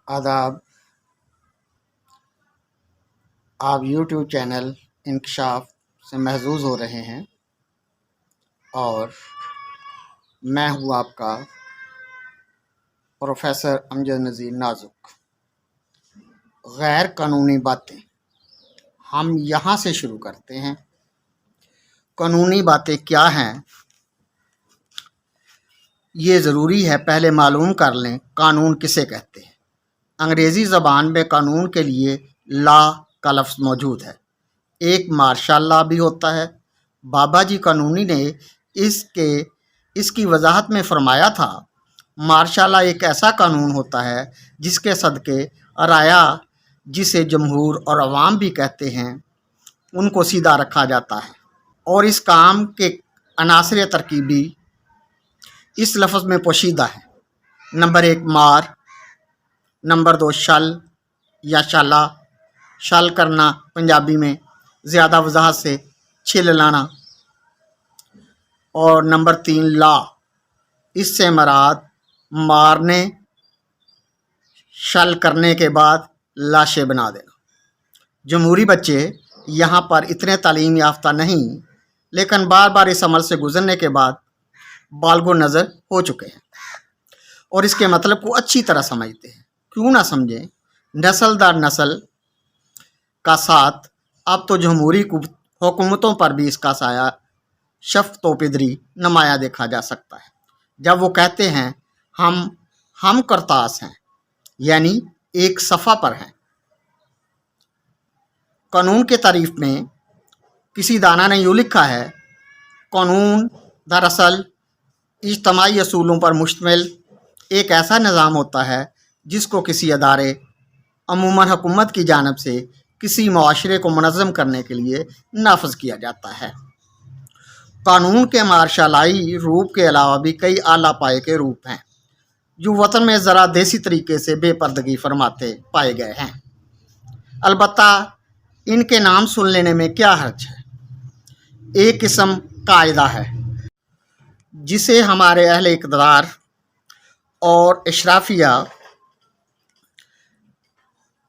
آداب۔ آپ YouTube channel انکشاف سے محظوظ ہو رہے ہیں اور میں ہوں آپ کا پروفیسر امجد نذیر نازک۔ غیر قانونی باتیں ہم یہاں سے شروع کرتے ہیں۔ قانونی باتیں کیا ہیں یہ ضروری ہے پہلے معلوم کر لیں قانون کسے کہتے ہیں۔ انگریزی زبان میں قانون کے لیے لا کا لفظ موجود ہے، ایک مارشل لا بھی ہوتا ہے۔ بابا جی قانونی نے اس کی وضاحت میں فرمایا تھا، مارشل لا ایک ایسا قانون ہوتا ہے جس کے صدقے رعایا، جسے جمہور اور عوام بھی کہتے ہیں، ان کو سیدھا رکھا جاتا ہے، اور اس کام کے عناصر ترکیبی اس لفظ میں پوشیدہ ہے۔ نمبر 1 مار، نمبر 2 شل یا شالا، شل کرنا پنجابی میں، زیادہ وضاحت سے چھل لانا، اور نمبر 3 لا، اس سے مراد مارنے شل کرنے کے بعد لاشیں بنا دینا۔ جمہوری بچے یہاں پر اتنے تعلیم یافتہ نہیں، لیکن بار بار اس عمل سے گزرنے کے بعد بالغ نظر ہو چکے ہیں اور اس کے مطلب کو اچھی طرح سمجھتے ہیں۔ کیوں نہ سمجھیں، نسل در نسل کا ساتھ اب تو جمہوری حکومتوں پر بھی اس کا سایہ شفت و پدری نمایاں دیکھا جا سکتا ہے۔ جب وہ کہتے ہیں ہم کرتاس ہیں، یعنی ایک صفحہ پر ہیں۔ قانون کے تعریف میں کسی دانا نے یوں لکھا ہے، قانون دراصل اجتماعی اصولوں پر مشتمل ایک ایسا نظام ہوتا ہے جس کو کسی ادارے، عموماً حکومت کی جانب سے، کسی معاشرے کو منظم کرنے کے لیے نافذ کیا جاتا ہے۔ قانون کے مارشالائی روپ کے علاوہ بھی کئی اعلیٰ پائے کے روپ ہیں جو وطن میں ذرا دیسی طریقے سے بے پردگی فرماتے پائے گئے ہیں۔ البتہ ان کے نام سن لینے میں کیا حرج ہے۔ ایک قسم قاعدہ ہے جسے ہمارے اہل اقتدار اور اشرافیہ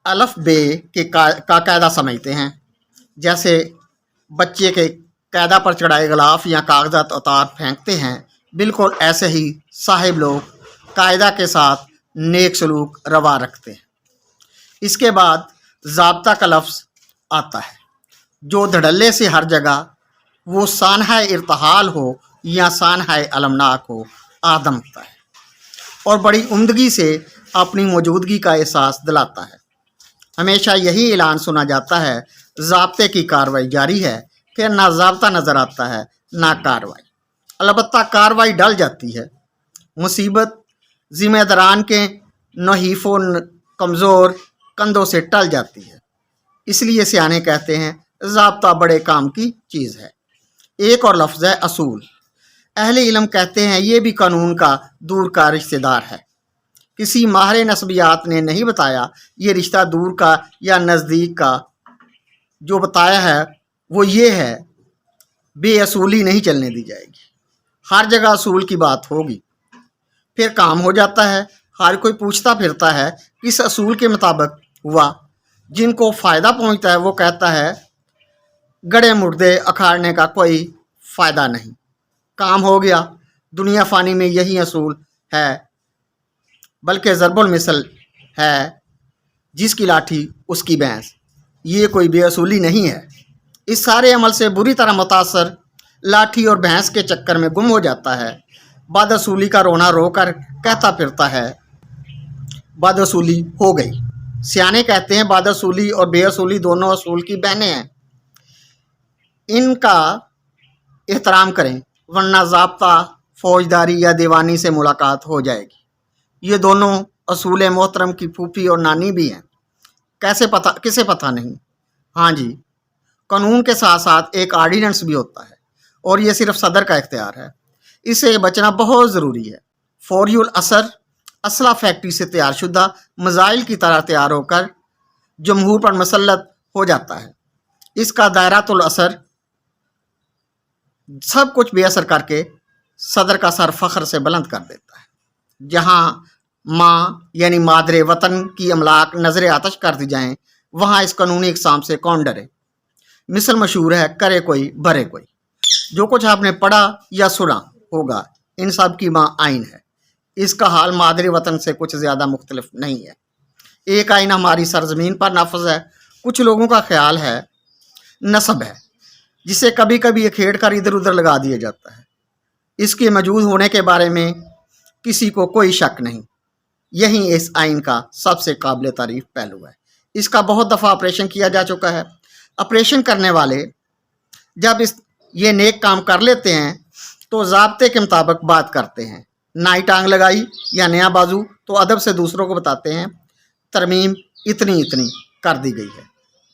الف بے کا قاعدہ سمجھتے ہیں، جیسے بچے کے قاعدہ پر چڑھائے غلاف یا کاغذات اتار پھینکتے ہیں، بالکل ایسے ہی صاحب لوگ قاعدہ کے ساتھ نیک سلوک روا رکھتے ہیں۔ اس کے بعد ضابطہ کا لفظ آتا ہے جو دھڑلے سے ہر جگہ، وہ سانحہ ارتحال ہو یا سانحہ المناک ہو، آدم ہوتا ہے اور بڑی عمدگی سے اپنی موجودگی کا احساس دلاتا ہے۔ ہمیشہ یہی اعلان سنا جاتا ہے، ضابطے کی کارروائی جاری ہے، پھر نہ ضابطہ نظر آتا ہے نہ کارروائی۔ البتہ کارروائی ڈل جاتی ہے۔ مصیبت ذمہ داران کے نحیف و کمزور کندھوں سے ٹل جاتی ہے۔ اس لیے سیانے کہتے ہیں، ضابطہ بڑے کام کی چیز ہے۔ ایک اور لفظ ہے اصول۔ اہل علم کہتے ہیں یہ بھی قانون کا دور کا رشتہ دار ہے۔ کسی ماہر نسبیات نے نہیں بتایا یہ رشتہ دور کا یا نزدیک کا، جو بتایا ہے وہ یہ ہے، بے اصولی نہیں چلنے دی جائے گی۔ ہر جگہ اصول کی بات ہوگی، پھر کام ہو جاتا ہے۔ ہر کوئی پوچھتا پھرتا ہے کس اصول کے مطابق ہوا۔ جن کو فائدہ پہنچتا ہے وہ کہتا ہے گڑے مردے اکھاڑنے کا کوئی فائدہ نہیں، کام ہو گیا۔ دنیا فانی میں یہی اصول ہے، بلکہ ضرب المثل ہے، جس کی لاٹھی اس کی بھینس۔ یہ کوئی بے اصولی نہیں ہے۔ اس سارے عمل سے بری طرح متاثر لاٹھی اور بھینس کے چکر میں گم ہو جاتا ہے۔ بد اصولی کا رونا رو کر کہتا پھرتا ہے بد اصولی ہو گئی۔ سیانے کہتے ہیں بد اصولی اور بے اصولی دونوں اصول کی بہنیں ہیں، ان کا احترام کریں، ورنہ ضابطہ، فوجداری یا دیوانی سے ملاقات ہو جائے گی۔ یہ دونوں اصول محترم کی پھوپھی اور نانی بھی ہیں، کسے پتہ نہیں۔ ہاں جی، قانون کے ساتھ ساتھ ایک آرڈیننس بھی ہوتا ہے، اور یہ صرف صدر کا اختیار ہے۔ اس سے بچنا بہت ضروری ہے۔ فوری الاثر اسلحہ فیکٹری سے تیار شدہ میزائل کی طرح تیار ہو کر جمہور پر مسلط ہو جاتا ہے۔ اس کا دائرۃ الاثر سب کچھ بے اثر کر کے صدر کا سر فخر سے بلند کر دیتا ہے۔ جہاں ماں یعنی مادر وطن کی املاک نظر آتش کر دی جائیں، وہاں اس قانونی اقسام سے کون ڈرے؟ مثل مشہور ہے، کرے کوئی بھرے کوئی۔ جو کچھ آپ نے پڑھا یا سنا ہوگا، ان سب کی ماں آئین ہے۔ اس کا حال مادر وطن سے کچھ زیادہ مختلف نہیں ہے۔ ایک آئین ہماری سرزمین پر نافذ ہے، کچھ لوگوں کا خیال ہے نصب ہے، جسے کبھی کبھی کھیڑ کر ادھر ادھر لگا دیا جاتا ہے۔ اس کے موجود ہونے کے بارے میں کسی کو کوئی شک نہیں۔ یہی اس آئین کا سب سے قابل تعریف پہلو ہے۔ اس کا بہت دفعہ آپریشن کیا جا چکا ہے۔ آپریشن کرنے والے جب یہ نیک کام کر لیتے ہیں تو ضابطے کے مطابق بات کرتے ہیں۔ نئی ٹانگ لگائی یا نیا بازو تو ادب سے دوسروں کو بتاتے ہیں ترمیم اتنی کر دی گئی ہے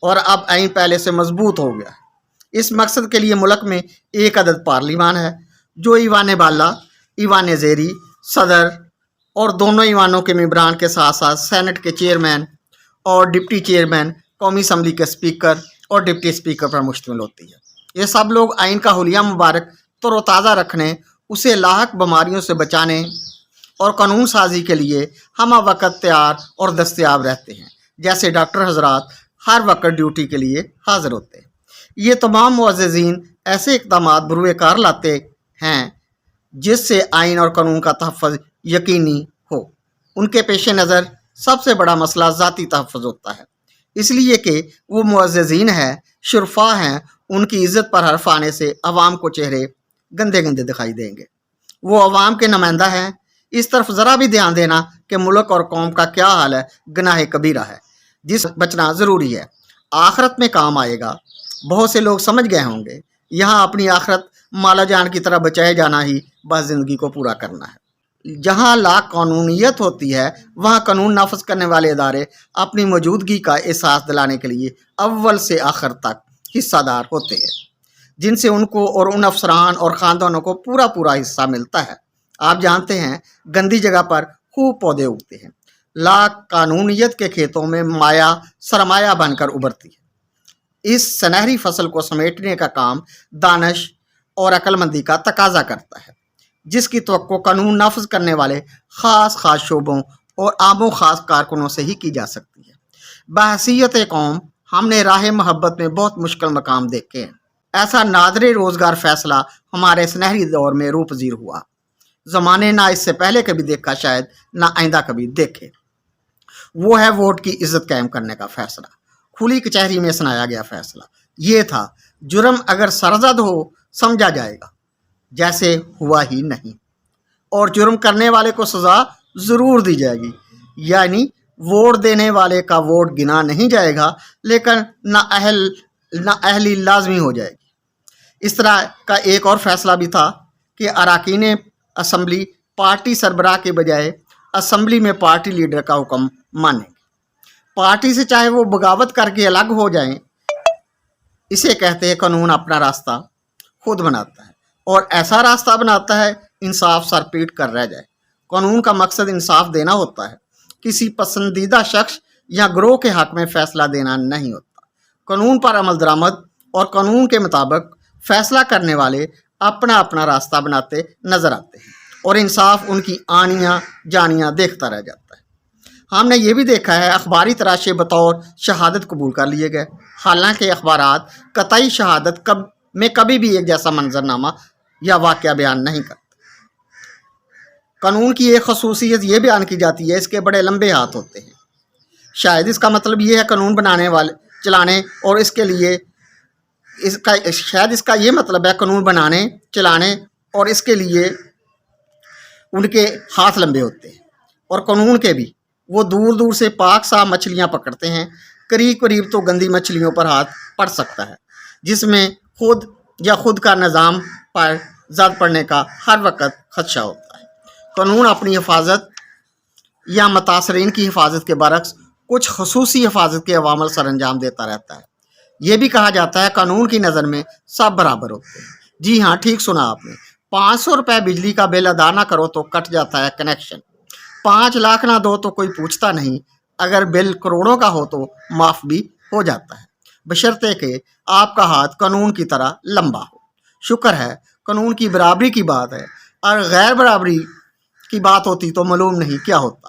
اور اب آئین پہلے سے مضبوط ہو گیا ہے۔ اس مقصد کے لیے ملک میں ایک عدد پارلیمان ہے جو ایوان بالا، ایوان زیری، صدر اور دونوں ایوانوں کے ممبران کے ساتھ ساتھ سینٹ کے چیئرمین اور ڈپٹی چیئرمین، قومی اسمبلی کے اسپیکر اور ڈپٹی اسپیکر پر مشتمل ہوتی ہے۔ یہ سب لوگ آئین کا حلیہ مبارک تر و تازہ رکھنے، اسے لاحق بیماریوں سے بچانے اور قانون سازی کے لیے ہمہ وقت تیار اور دستیاب رہتے ہیں، جیسے ڈاکٹر حضرات ہر وقت ڈیوٹی کے لیے حاضر ہوتے ہیں۔ یہ تمام معززین ایسے اقدامات بروئے کار لاتے ہیں جس سے آئین اور قانون کا تحفظ یقینی ہو۔ ان کے پیش نظر سب سے بڑا مسئلہ ذاتی تحفظ ہوتا ہے، اس لیے کہ وہ معززین ہیں، شرفا ہیں، ان کی عزت پر حرف آنے سے عوام کو چہرے گندے دکھائی دیں گے۔ وہ عوام کے نمائندہ ہیں۔ اس طرف ذرا بھی دھیان دینا کہ ملک اور قوم کا کیا حال ہے گناہ کبیرہ ہے، جس بچنا ضروری ہے، آخرت میں کام آئے گا۔ بہت سے لوگ سمجھ گئے ہوں گے یہاں اپنی آخرت مالا جان کی طرح بچائے جانا ہی بس زندگی کو پورا کرنا ہے۔ جہاں لا قانونیت ہوتی ہے وہاں قانون نافذ کرنے والے ادارے اپنی موجودگی کا احساس دلانے کے لیے اول سے آخر تک حصہ دار ہوتے ہیں، جن سے ان کو اور ان افسران اور خاندانوں کو پورا حصہ ملتا ہے۔ آپ جانتے ہیں گندی جگہ پر خوب پودے اگتے ہیں۔ لا قانونیت کے کھیتوں میں مایا سرمایہ بن کر ابھرتی ہے۔ اس سنہری فصل کو سمیٹنے کا کام دانش اور عقل مندی کا تقاضا کرتا ہے، جس کی توقع قانون نافذ کرنے والے خاص شعبوں اور عام و خاص کارکنوں سے ہی کی جا سکتی ہے۔ بحیثیت قوم ہم نے راہ محبت میں بہت مشکل مقام دیکھے ہیں۔ ایسا نادر روزگار فیصلہ ہمارے سنہری دور میں روح پذیر ہوا۔ زمانے نہ اس سے پہلے کبھی دیکھا، شاید نہ آئندہ کبھی دیکھے۔ وہ ہے ووٹ کی عزت قائم کرنے کا فیصلہ۔ کھلی کچہری میں سنایا گیا فیصلہ یہ تھا، جرم اگر سرزد ہو سمجھا جائے گا جیسے ہوا ہی نہیں، اور جرم کرنے والے کو سزا ضرور دی جائے گی، یعنی ووٹ دینے والے کا ووٹ گنا نہیں جائے گا لیکن نااہلی لازمی ہو جائے گی۔ اس طرح کا ایک اور فیصلہ بھی تھا کہ اراکین اسمبلی پارٹی سربراہ کے بجائے اسمبلی میں پارٹی لیڈر کا حکم مانیں گے۔ پارٹی سے چاہے وہ بغاوت کر کے الگ ہو جائیں۔ اسے کہتے ہیں قانون اپنا راستہ خود بناتا ہے، اور ایسا راستہ بناتا ہے انصاف سر پیٹ کر رہ جائے۔ قانون کا مقصد انصاف دینا ہوتا ہے، کسی پسندیدہ شخص یا گروہ کے حق میں فیصلہ دینا نہیں ہوتا۔ قانون پر عمل درآمد اور قانون کے مطابق فیصلہ کرنے والے اپنا راستہ بناتے نظر آتے ہیں، اور انصاف ان کی آنیاں جانیاں دیکھتا رہ جاتا ہے۔ ہم نے یہ بھی دیکھا ہے اخباری تراشے بطور شہادت قبول کر لیے گئے، حالانکہ اخبارات قطعی شہادت میں کبھی بھی ایک جیسا منظرنامہ یا واقعہ بیان نہیں کرتے۔ قانون کی ایک خصوصیت یہ بیان کی جاتی ہے، اس کے بڑے لمبے ہاتھ ہوتے ہیں۔ شاید اس کا مطلب یہ ہے قانون چلانے اور اس کے لیے ان کے ہاتھ لمبے ہوتے ہیں، اور قانون کے بھی وہ دور سے پاک صاف مچھلیاں پکڑتے ہیں۔ قریب تو گندی مچھلیوں پر ہاتھ پڑ سکتا ہے، جس میں خود کا نظام پر زد پڑنے کا ہر وقت خدشہ ہوتا ہے۔ قانون اپنی حفاظت یا متاثرین کی حفاظت کے برعکس کچھ خصوصی حفاظت کے عوامل سر انجام دیتا رہتا ہے۔ یہ بھی کہا جاتا ہے قانون کی نظر میں سب برابر ہوتے ہیں۔ جی ہاں، ٹھیک سنا آپ نے۔ 500 روپے بجلی کا بل ادا نہ کرو تو کٹ جاتا ہے کنیکشن، 5 لاکھ نہ دو تو کوئی پوچھتا نہیں، اگر بل کروڑوں کا ہو تو معاف بھی ہو جاتا ہے، بشرطے کہ آپ کا ہاتھ قانون کی طرح لمبا ہو۔ شکر ہے قانون کی برابری کی بات ہے، اور غیر برابری کی بات ہوتی تو معلوم نہیں کیا ہوتا۔